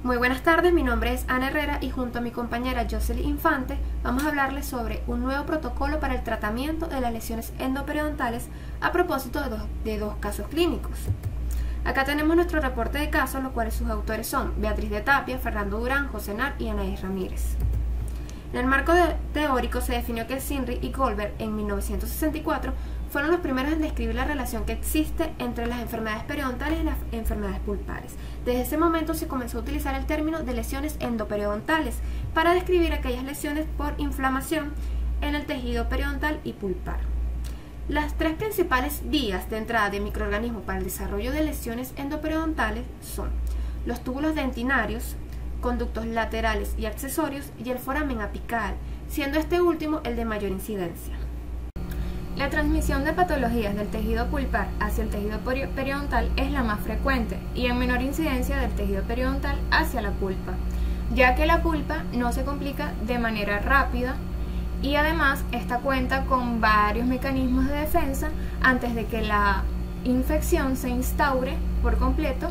Muy buenas tardes, mi nombre es Ana Herrera y junto a mi compañera Jocelyn Infante vamos a hablarles sobre un nuevo protocolo para el tratamiento de las lesiones endoperiodontal a propósito de dos casos clínicos. Acá tenemos nuestro reporte de casos, los cuales sus autores son Beatriz de Tapia, Fernando Durán, José Nar y Anaís Ramírez. En el marco teórico se definió que Sinri y Goldberg en 1964 fueron los primeros en describir la relación que existe entre las enfermedades periodontales y las enfermedades pulpares. Desde ese momento se comenzó a utilizar el término de lesiones endoperiodontal para describir aquellas lesiones por inflamación en el tejido periodontal y pulpar. Las tres principales vías de entrada de microorganismos para el desarrollo de lesiones endoperiodontal son los túbulos dentinarios, conductos laterales y accesorios y el foramen apical, siendo este último el de mayor incidencia. La transmisión de patologías del tejido pulpar hacia el tejido periodontal es la más frecuente y en menor incidencia del tejido periodontal hacia la pulpa, ya que la pulpa no se complica de manera rápida y además esta cuenta con varios mecanismos de defensa antes de que la infección se instaure por completo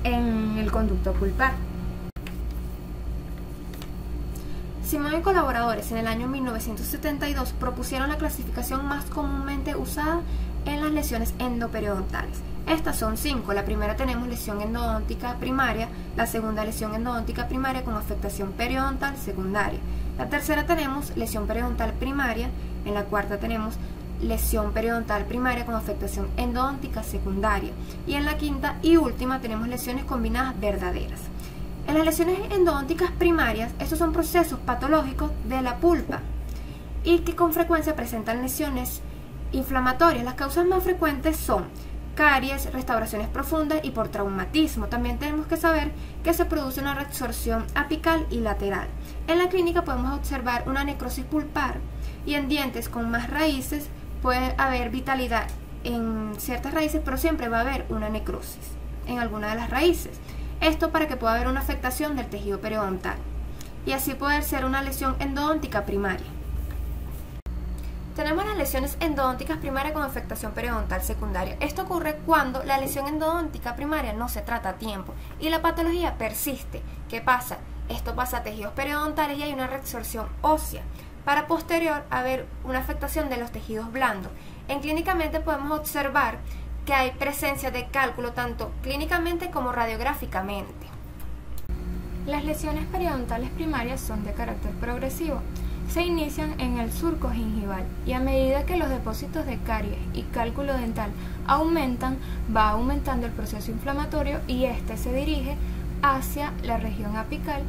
en el conducto pulpar. Simón y colaboradores en el año 1972 propusieron la clasificación más comúnmente usada en las lesiones endoperiodontais. Estas son 5. La primera tenemos lesión endodóntica primaria, la segunda lesión endodóntica primaria con afectación periodontal secundaria. La tercera tenemos lesión periodontal primaria, en la cuarta tenemos lesión periodontal primaria con afectación endodóntica secundaria y en la quinta y última tenemos lesiones combinadas verdaderas. En las lesiones endodónticas primarias, estos son procesos patológicos de la pulpa y que con frecuencia presentan lesiones inflamatorias. Las causas más frecuentes son caries, restauraciones profundas y por traumatismo. También tenemos que saber que se produce una reabsorción apical y lateral. En la clínica podemos observar una necrosis pulpar y en dientes con más raíces puede haber vitalidad en ciertas raíces, pero siempre va a haber una necrosis en alguna de las raíces. Esto para que pueda haber una afectación del tejido periodontal y así poder ser una lesión endodóntica primaria. Tenemos las lesiones endodónticas primarias con afectación periodontal secundaria. Esto ocurre cuando la lesión endodóntica primaria no se trata a tiempo y la patología persiste. ¿Qué pasa? Esto pasa a tejidos periodontales y hay una reabsorción ósea para posterior haber una afectación de los tejidos blandos. Clínicamente podemos observar que hay presencia de cálculo tanto clínicamente como radiográficamente. Las lesiones periodontales primarias son de carácter progresivo. Se inician en el surco gingival y a medida que los depósitos de caries y cálculo dental aumentan, va aumentando el proceso inflamatorio y este se dirige hacia la región apical,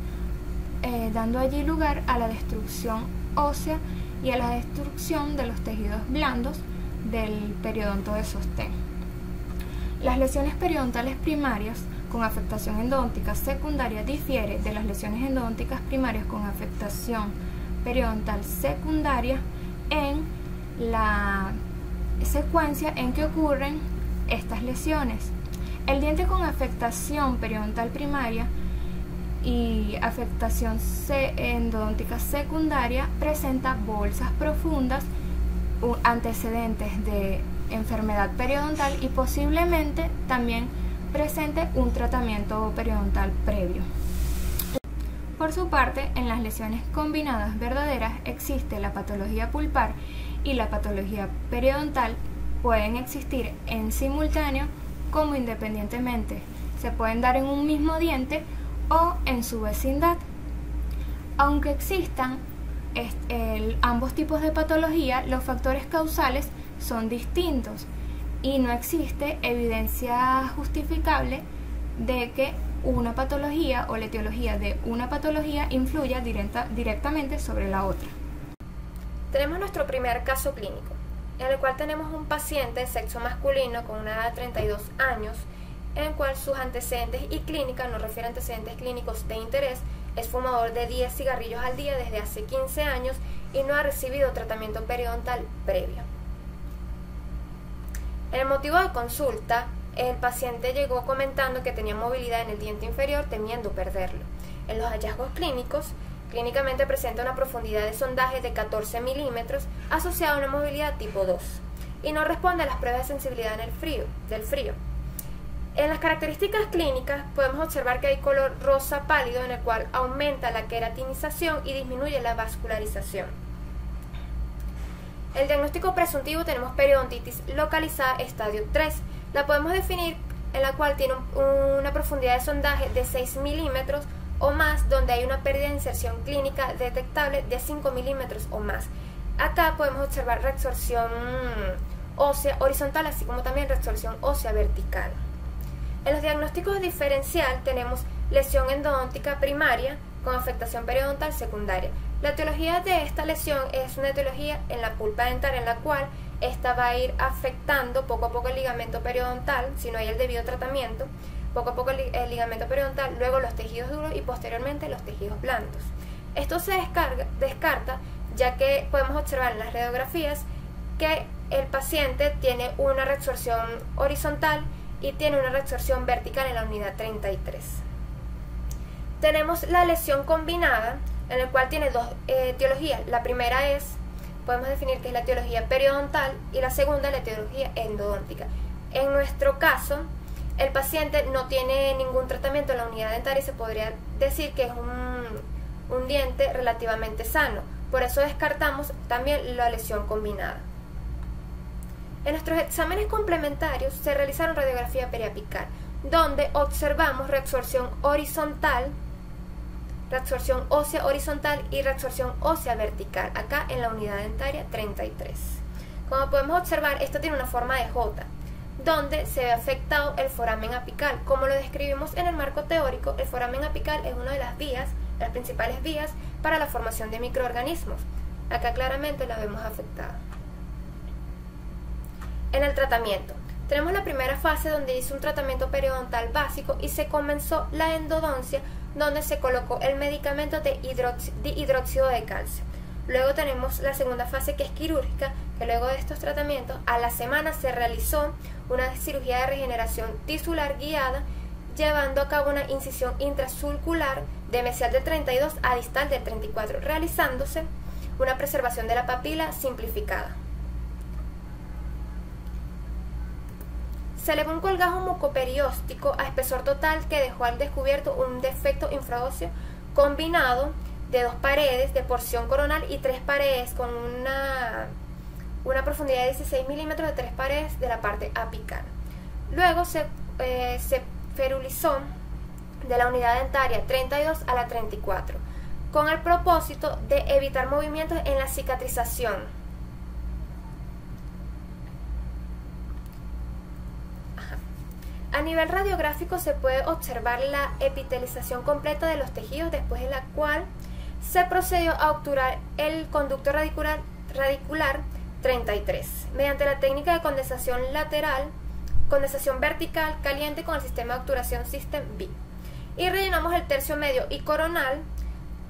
dando allí lugar a la destrucción ósea y a la destrucción de los tejidos blandos del periodonto de sostén. Las lesiones periodontales primarias con afectación endodóntica secundaria difiere de las lesiones endodónticas primarias con afectación periodontal secundaria en la secuencia en que ocurren estas lesiones. El diente con afectación periodontal primaria y afectación endodóntica secundaria presenta bolsas profundas, antecedentes de enfermedad periodontal y posiblemente también presente un tratamiento periodontal previo. Por su parte, en las lesiones combinadas verdaderas existe la patología pulpar y la patología periodontal, pueden existir en simultáneo como independientemente. Se pueden dar en un mismo diente o en su vecindad. Aunque existan ambos tipos de patología, los factores causales son distintos y no existe evidencia justificable de que una patología o la etiología de una patología influya directamente sobre la otra. Tenemos nuestro primer caso clínico, en el cual tenemos un paciente de sexo masculino con una edad de 32 años, en el cual sus antecedentes y clínica, no refiere a antecedentes clínicos de interés, es fumador de 10 cigarrillos al día desde hace 15 años y no ha recibido tratamiento periodontal previo. En el motivo de consulta, el paciente llegó comentando que tenía movilidad en el diente inferior temiendo perderlo. En los hallazgos clínicos, clínicamente presenta una profundidad de sondaje de 14 milímetros asociada a una movilidad tipo 2 y no responde a las pruebas de sensibilidad del frío. En las características clínicas podemos observar que hay color rosa pálido en el cual aumenta la queratinización y disminuye la vascularización. El diagnóstico presuntivo tenemos periodontitis localizada estadio 3. La podemos definir en la cual tiene una profundidad de sondaje de 6 milímetros o más, donde hay una pérdida de inserción clínica detectable de 5 milímetros o más. Acá podemos observar reabsorción ósea horizontal, así como también reabsorción ósea vertical. En los diagnósticos diferencial tenemos lesión endodóntica primaria con afectación periodontal secundaria. La etiología de esta lesión es una etiología en la pulpa dental, en la cual esta va a ir afectando poco a poco el ligamento periodontal, si no hay el debido tratamiento, poco a poco el ligamento periodontal, luego los tejidos duros y posteriormente los tejidos blandos. Esto se descarta ya que podemos observar en las radiografías que el paciente tiene una reabsorción horizontal y tiene una reabsorción vertical en la unidad 33. Tenemos la lesión combinada, en la cual tiene dos etiologías. La primera podemos definir que es la etiología periodontal, y la segunda la etiología endodóntica. En nuestro caso, el paciente no tiene ningún tratamiento en la unidad dentaria y se podría decir que es un diente relativamente sano. Por eso descartamos también la lesión combinada. En nuestros exámenes complementarios se realizaron radiografía periapical, donde observamos reabsorción horizontal, reabsorción ósea horizontal y reabsorción ósea vertical, acá en la unidad dentaria 33. Como podemos observar, esto tiene una forma de J, donde se ve afectado el foramen apical. Como lo describimos en el marco teórico, el foramen apical es una de las principales vías para la formación de microorganismos. Acá claramente la vemos afectada. En el tratamiento, tenemos la primera fase donde hizo un tratamiento periodontal básico y se comenzó la endodoncia, donde se colocó el medicamento de hidróxido de calcio. Luego tenemos la segunda fase, que es quirúrgica, que luego de estos tratamientos a la semana se realizó una cirugía de regeneración tisular guiada, llevando a cabo una incisión intrasulcular de mesial del 32 a distal del 34, realizándose una preservación de la papila simplificada. Se elevó un colgajo mucoperióstico a espesor total que dejó al descubierto un defecto infraóseo combinado de 2 paredes de porción coronal y 3 paredes con una profundidad de 16 milímetros de 3 paredes de la parte apical. Luego se ferulizó de la unidad dentaria 32 a la 34 con el propósito de evitar movimientos en la cicatrización. A nivel radiográfico se puede observar la epitelización completa de los tejidos, después de la cual se procedió a obturar el conducto radicular 33 mediante la técnica de condensación lateral, condensación vertical caliente con el sistema de obturación System B, y rellenamos el tercio medio y coronal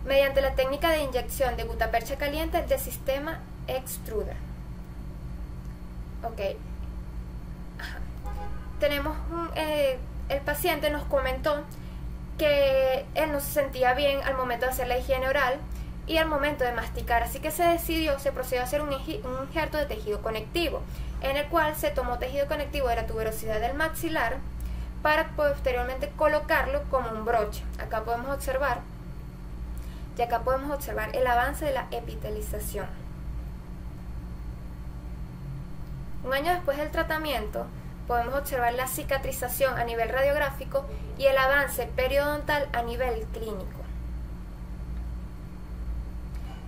mediante la técnica de inyección de gutapercha caliente del sistema extruder. Tenemos el paciente nos comentó que él no se sentía bien al momento de hacer la higiene oral y al momento de masticar, así que se procedió a hacer un injerto de tejido conectivo, en el cual se tomó tejido conectivo de la tuberosidad del maxilar para posteriormente colocarlo como un broche. Acá podemos observar el avance de la epitelización. Un año después del tratamiento, podemos observar la cicatrización a nivel radiográfico y el avance periodontal a nivel clínico.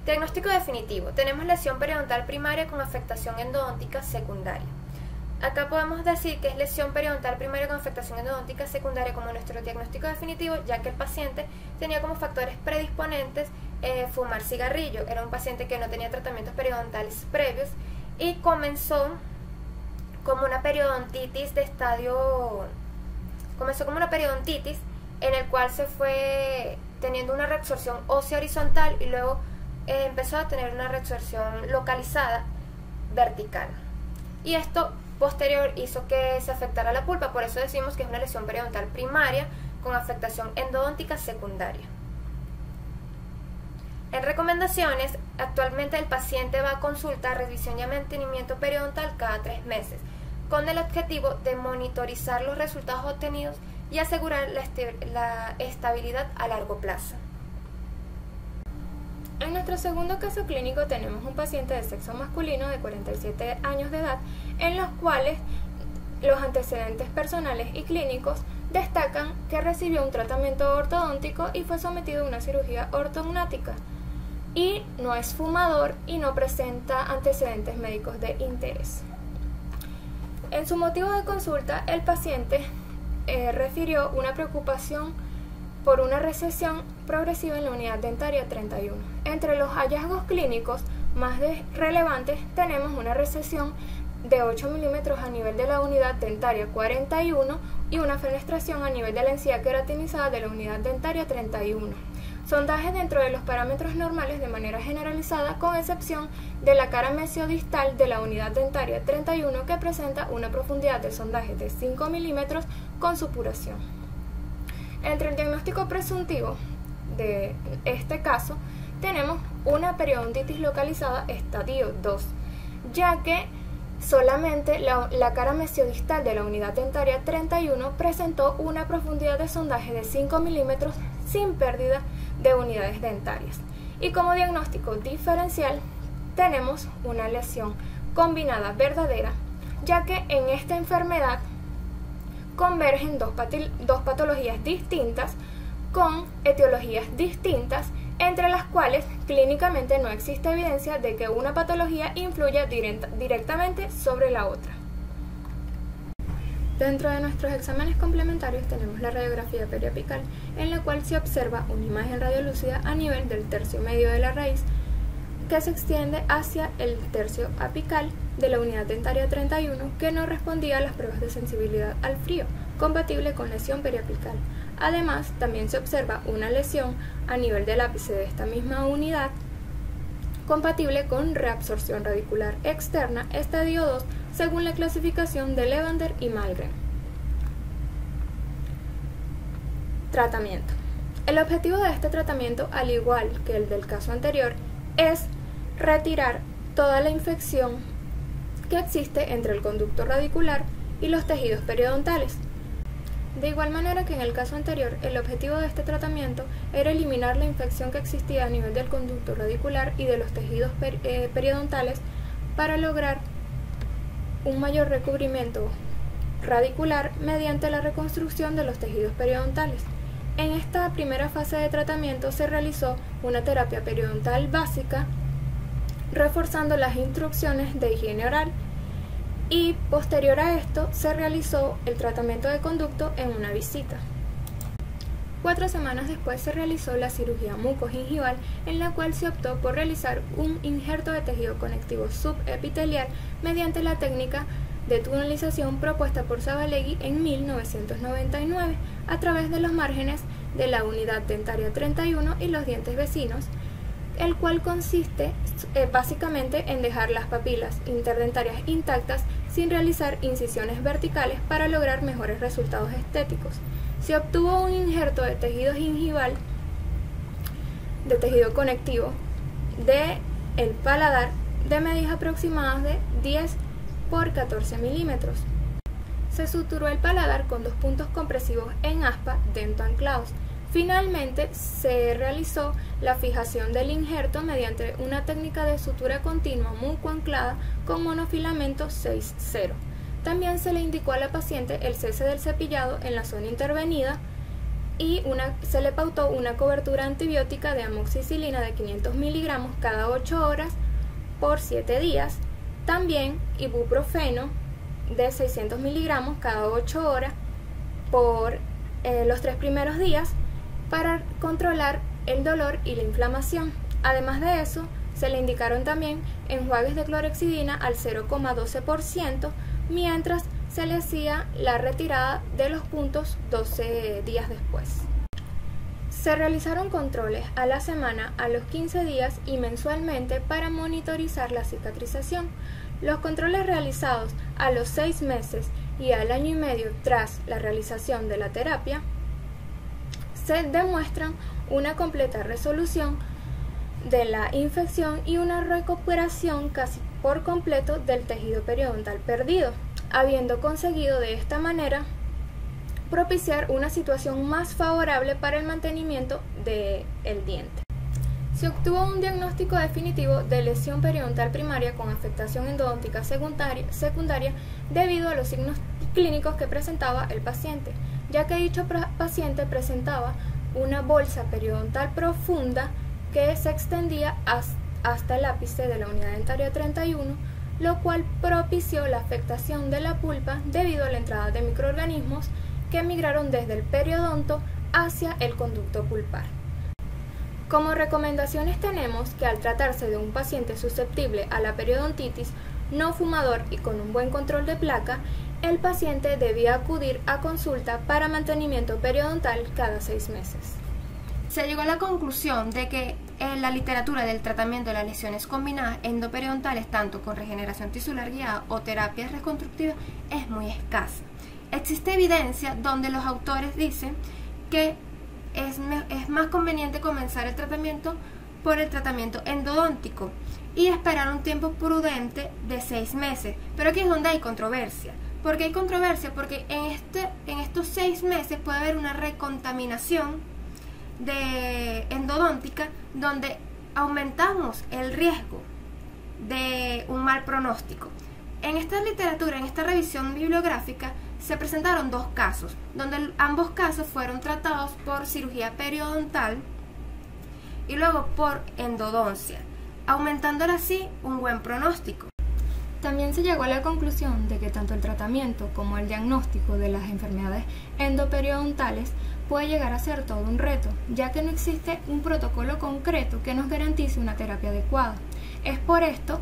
Diagnóstico definitivo. Tenemos lesión periodontal primaria con afectación endodóntica secundaria. Acá podemos decir que es lesión periodontal primaria con afectación endodóntica secundaria como nuestro diagnóstico definitivo, ya que el paciente tenía como factores predisponentes fumar cigarrillo. Era un paciente que no tenía tratamientos periodontales previos y comenzó como una periodontitis en el cual se fue teniendo una reabsorción ósea horizontal y luego empezó a tener una reabsorción localizada vertical. Y esto posterior hizo que se afectara la pulpa, por eso decimos que es una lesión periodontal primaria con afectación endodóntica secundaria. En recomendaciones, actualmente el paciente va a consulta, revisión y mantenimiento periodontal cada 3 meses. con el objetivo de monitorizar los resultados obtenidos y asegurar la estabilidad a largo plazo. En nuestro segundo caso clínico tenemos un paciente de sexo masculino de 47 años de edad, en los cuales los antecedentes personales y clínicos destacan que recibió un tratamiento ortodóntico y fue sometido a una cirugía ortognática, y no es fumador y no presenta antecedentes médicos de interés. En su motivo de consulta, el paciente refirió una preocupación por una recesión progresiva en la unidad dentaria 31. Entre los hallazgos clínicos más relevantes tenemos una recesión de 8 milímetros a nivel de la unidad dentaria 41 y una fenestración a nivel de la encía queratinizada de la unidad dentaria 31. Sondaje dentro de los parámetros normales de manera generalizada, con excepción de la cara mesiodistal de la unidad dentaria 31, que presenta una profundidad de sondaje de 5 milímetros con supuración. Entre el diagnóstico presuntivo de este caso tenemos una periodontitis localizada estadio 2, ya que solamente la cara mesiodistal de la unidad dentaria 31 presentó una profundidad de sondaje de 5 milímetros sin pérdida de unidades dentarias. Y como diagnóstico diferencial tenemos una lesión combinada verdadera, ya que en esta enfermedad convergen dos patologías distintas con etiologías distintas, entre las cuales clínicamente no existe evidencia de que una patología influya directamente sobre la otra. Dentro de nuestros exámenes complementarios tenemos la radiografía periapical, en la cual se observa una imagen radiolúcida a nivel del tercio medio de la raíz, que se extiende hacia el tercio apical de la unidad dentaria 31, que no respondía a las pruebas de sensibilidad al frío, compatible con lesión periapical. Además, también se observa una lesión a nivel del ápice de esta misma unidad, compatible con reabsorción radicular externa estadio 2, según la clasificación de Levander y Malgren. Tratamiento. El objetivo de este tratamiento, al igual que el del caso anterior, es retirar toda la infección que existe entre el conducto radicular y los tejidos periodontales. De igual manera que en el caso anterior, el objetivo de este tratamiento era eliminar la infección que existía a nivel del conducto radicular y de los tejidos periodontales para lograr un mayor recubrimiento radicular mediante la reconstrucción de los tejidos periodontales. En esta primera fase de tratamiento se realizó una terapia periodontal básica, reforzando las instrucciones de higiene oral, y posterior a esto se realizó el tratamiento de conducto en una visita. 4 semanas después se realizó la cirugía mucogingival, en la cual se optó por realizar un injerto de tejido conectivo subepitelial mediante la técnica de tunelización propuesta por Zabalegui en 1999 a través de los márgenes de la unidad dentaria 31 y los dientes vecinos, el cual consiste básicamente en dejar las papilas interdentarias intactas sin realizar incisiones verticales para lograr mejores resultados estéticos. Se obtuvo un injerto de tejido gingival, de tejido conectivo, de el paladar de medidas aproximadas de 10 por 14 milímetros. Se suturó el paladar con 2 puntos compresivos en aspa dento anclados. Finalmente se realizó la fijación del injerto mediante una técnica de sutura continua mucoanclada con monofilamento 6-0. También se le indicó a la paciente el cese del cepillado en la zona intervenida y se le pautó una cobertura antibiótica de amoxicilina de 500 miligramos cada 8 horas por 7 días. También ibuprofeno de 600 miligramos cada 8 horas por los 3 primeros días para controlar el dolor y la inflamación. Además de eso, se le indicaron también enjuagues de clorhexidina al 0,12%, mientras se le hacía la retirada de los puntos 12 días después. Se realizaron controles a la semana, a los 15 días y mensualmente para monitorizar la cicatrización. Los controles realizados a los 6 meses y al año y medio tras la realización de la terapia se demuestran una completa resolución de la infección y una recuperación casi por completo del tejido periodontal perdido. habiendo conseguido de esta manera propiciar una situación más favorable para el mantenimiento del diente. Se obtuvo un diagnóstico definitivo de lesión periodontal primaria con afectación endodóntica secundaria debido a los signos clínicos que presentaba el paciente, ya que dicho paciente presentaba una bolsa periodontal profunda que se extendía hasta el ápice de la unidad dentaria 31, lo cual propició la afectación de la pulpa debido a la entrada de microorganismos que migraron desde el periodonto hacia el conducto pulpar. Como recomendaciones tenemos que al tratarse de un paciente susceptible a la periodontitis, no fumador y con un buen control de placa, el paciente debía acudir a consulta para mantenimiento periodontal cada 6 meses. Se llegó a la conclusión de que en la literatura del tratamiento de las lesiones combinadas endoperidontales, tanto con regeneración tisular guiada o terapias reconstructivas, es muy escasa. Existe evidencia donde los autores dicen que es más conveniente comenzar el tratamiento por el tratamiento endodóntico y esperar un tiempo prudente de 6 meses. Pero aquí es donde hay controversia. ¿Por qué hay controversia? Porque en estos 6 meses puede haber una recontaminación endodóntica donde aumentamos el riesgo de un mal pronóstico. En esta literatura, en esta revisión bibliográfica, se presentaron 2 casos, donde ambos casos fueron tratados por cirugía periodontal y luego por endodoncia, aumentando así un buen pronóstico. También se llegó a la conclusión de que tanto el tratamiento como el diagnóstico de las enfermedades endoperidontales puede llegar a ser todo un reto, ya que no existe un protocolo concreto que nos garantice una terapia adecuada. Es por esto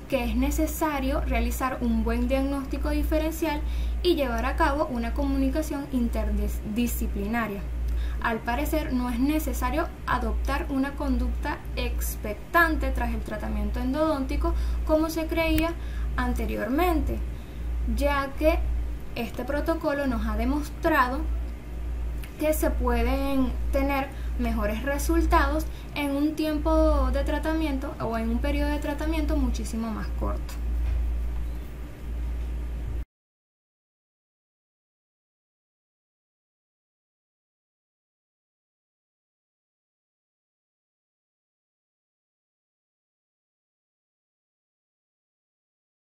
que es necesario realizar un buen diagnóstico diferencial y llevar a cabo una comunicación interdisciplinaria. Al parecer, no es necesario adoptar una conducta expectante tras el tratamiento endodóntico como se creía anteriormente, ya que este protocolo nos ha demostrado que se pueden tener mejores resultados en un tiempo de tratamiento o en un periodo de tratamiento muchísimo más corto.